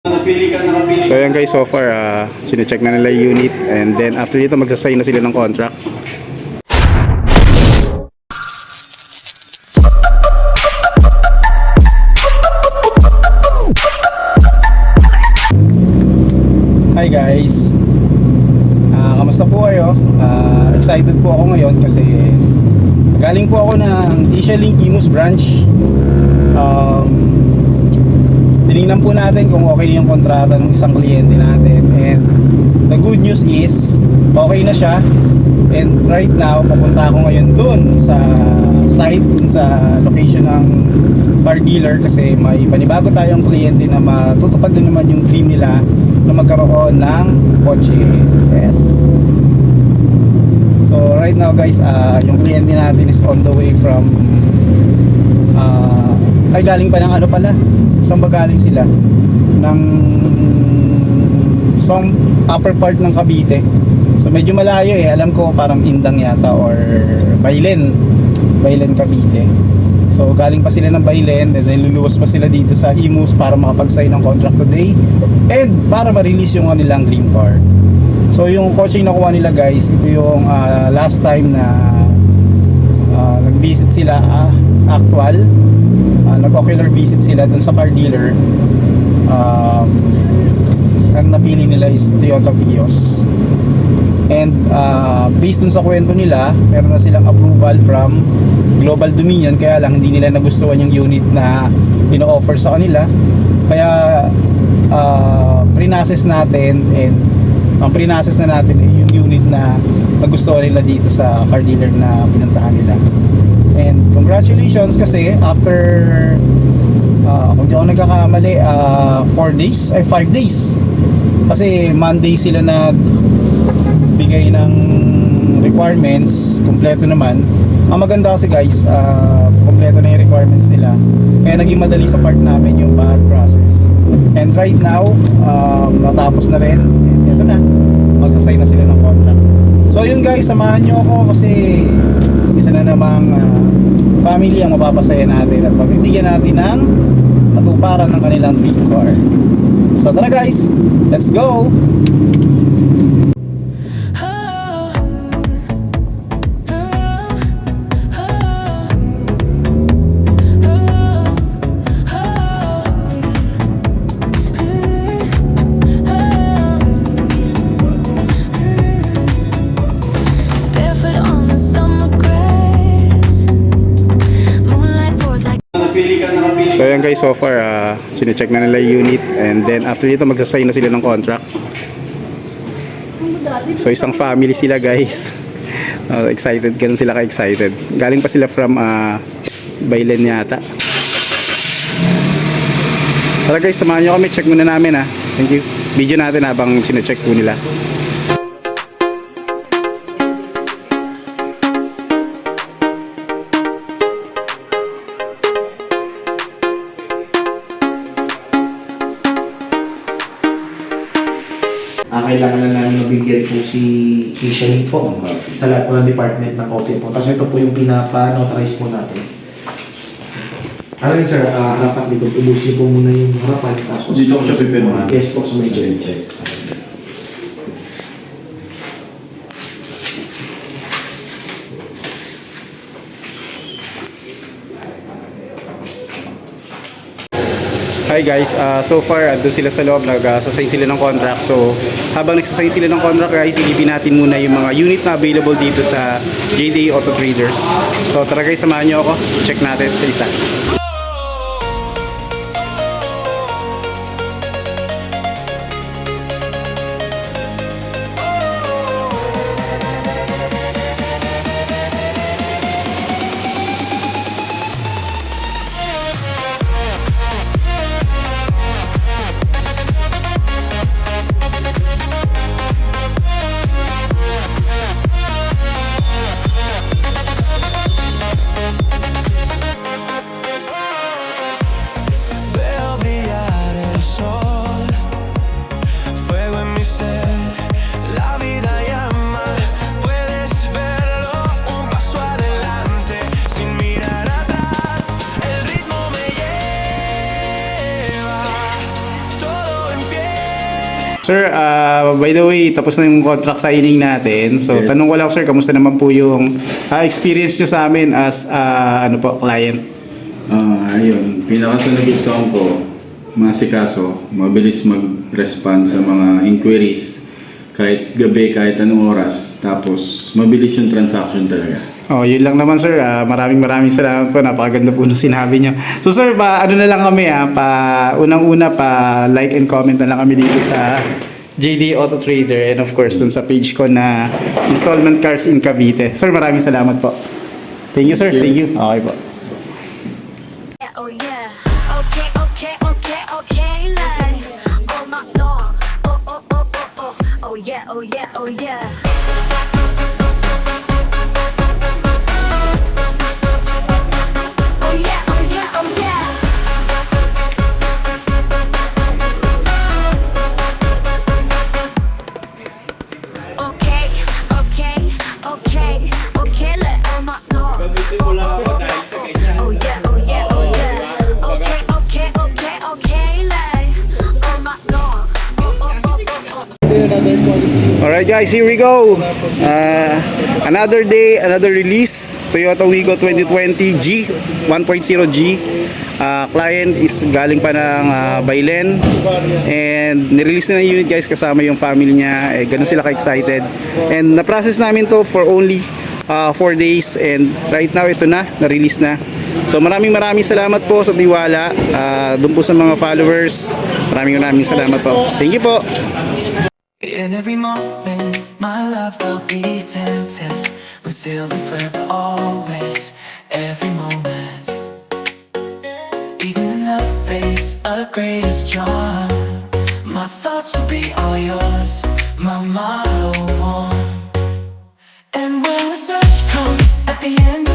So ayan guys, so far sine-check na nila yung unit, and then after nito magsasign na sila ng contract. Hi guys, kamusta po kayo? Excited po ako ngayon kasi galing po ako ng Asia Link Imus branch. Tinignan po natin kung okay yung kontrata ng isang kliyente natin, and the good news is okay na siya. And right now papunta ako ngayon dun sa site, sa location ng car dealer, kasi may panibago tayong kliyente na matutupad din naman yung dream nila na magkaroon ng kotse. Yes. So right now guys, yung kliyente natin is on the way from ay galing pa ng ano pala, saan ba galing sila? Ng some upper part ng Cavite. So medyo malayo alam ko parang Indang yata or Bailen Cavite. So galing pa sila ng Bailen, and then luluwas pa sila dito sa Imus para makapag-sign ng contract today and para ma-release yung kanilang dream car. So yung kotse na nakuha nila guys, ito yung last time na nag-visit sila, actual nag-ocular visit sila dun sa car dealer. Ang napili nila is Toyota Vios, and based dun sa kwento nila, meron na silang approval from Global Dominion, kaya lang hindi nila nagustuhan yung unit na ino-offer sa kanila. Kaya pre-process natin, and ang pre-process na natin yung unit na nagustuhan nila dito sa car dealer na pinuntahan nila. And congratulations, kasi after kung di ako nagkakamali 5 days, kasi Monday sila nagbigay ng requirements, kompleto naman. Ang maganda kasi guys, kompleto na yung requirements nila, kaya naging madali sa part namin yung process. And right now natapos na rin, and ito na, magsasay na sila ng contract. So yun guys, samahan nyo ako kasi isa na namang family ang mapapasaya natin at pagbibigyan natin ng katuparan ng kanilang dream car. So tara guys, let's go! So ayan guys, so far sine-check na nila yung unit, and then after nito magsasign na sila ng contract. So isang family sila guys. Excited, ganun sila ka-excited. Galing pa sila from Bailen yata. Tara guys, samahan nyo kami, check muna namin Thank you. Video natin habang sine-check po nila. Kailangan na namin mabigyan po si Asia Link po sa lahat po ng department ng copy po. Tapos ito po yung pinapa-notarize po natin. Ano yun sir, dapat dito ubusin po muna yung harapan. Tapos dito ko siya pipirma. Yes po, sa may check. Hi guys, so far doon sila sa loob, nagsasign sila ng contract. So habang nagsasign sila ng contract guys, silipin natin muna yung mga unit na available dito sa JDA Auto Traders. So tara guys, samahan nyo ako, check natin sa isa. Sir, by the way, tapos na yung contract signing natin. So, Yes. tanong ko lang sir, kamusta naman po yung experience nyo sa amin as client? Ayun, pinaka sa nagustuhan ko, masikaso, mabilis mag-respond sa mga inquiries, kahit gabi, kahit anong oras, tapos mabilis yung transaction talaga. Oh, yun lang naman sir. Maraming salamat po. Napakaganda po nung sinabi nyo. So sir, ano na lang kami unang-una like and comment na lang kami dito sa JD Auto Trader and of course dun sa page ko na Installment Cars in Cavite. Sir, maraming salamat po. Thank you sir. Thank you. Okay po. Oh yeah, okay, okay, okay, okay, like all my love. Oh, oh, oh, oh, oh, oh yeah, oh yeah, oh yeah. Oh yeah, oh yeah, oh yeah. Okay, okay, okay, okay, let all my love. Oh yeah, oh yeah, oh yeah. Okay, okay, okay, okay, like all my love. Oh, oh, oh, oh, oh. Alright guys, here we go. Another day, another release. Toyota Wigo 2020 G 1.0 G. Client is galing pa ng Bailen and nirelease na yung unit guys kasama yung family niya. Ganun sila ka-excited. And na-process namin to for only 4 days and right now ito na, na-release na. So maraming salamat po sa tiwala. Doon po sa mga followers. Maraming salamat po. Thank you po. In every moment, my love will be attentive. We'll still be forever, always, every moment. Even in the face of greatest charm, my thoughts will be all yours, my motto one. And when the search comes at the end